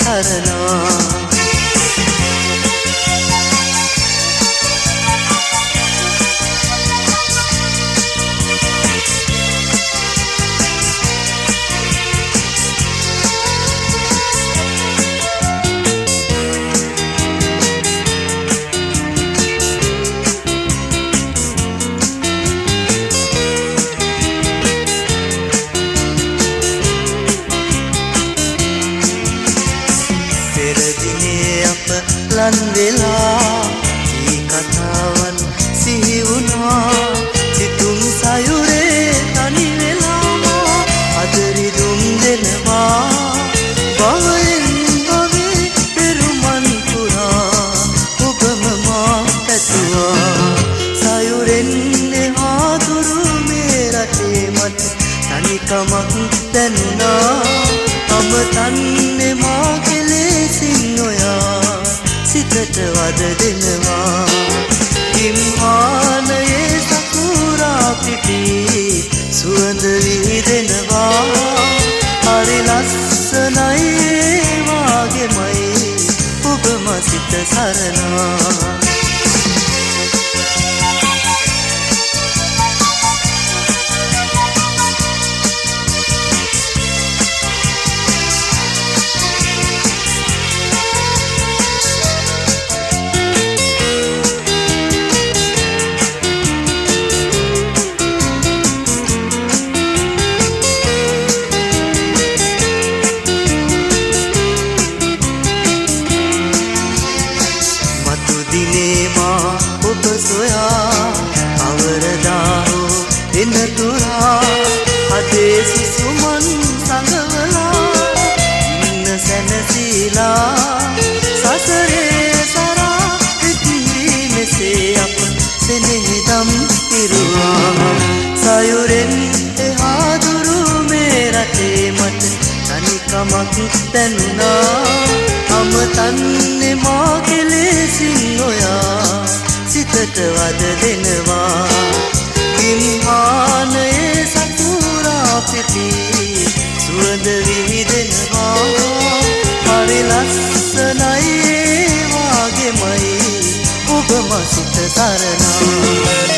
සරණා ලන් වෙලා මේ කතාවන් සිහි වුණා සිතුම් සයුරේ තනි වෙලා අදරි දුම් දෙනවා භවයෙන් භවේ පෙරුමන් පුරා ඔබම මා පැතුවා සයුරෙන් එහා දුරු මේ රටේ මට තනිකමක් දැනුණා අමතන්නේ මා කෙලෙසින් නොයා සිතට වද දෙනවා හිම්මානයේ සකුරා පිපි සුවඳ විහිදෙනවා හරි ලස්සනයි වාගෙමයි ඔබම සිත සරණා දිනේ මා ඔබ සොයා අවරදා හෝ එන තුරා අදේ සුසුමන් සංගවලා ඉන්න සැනසීලා සසරේ සරා එක්වී මෙසේ අප සෙනෙහදම් පිරුවා සයුරෙන් එහා දුරු මේ රටේ මට තනිකමක් දැනුණා අමතන්නේ මා කෙලෙසින් නොයා සිතට වද දෙනවා හිම්මානයේ සතුරා පිපි සුවඳ විහිදෙනවා හරි ලස්සනයි වාගෙමයි ඔබම සිත සරණා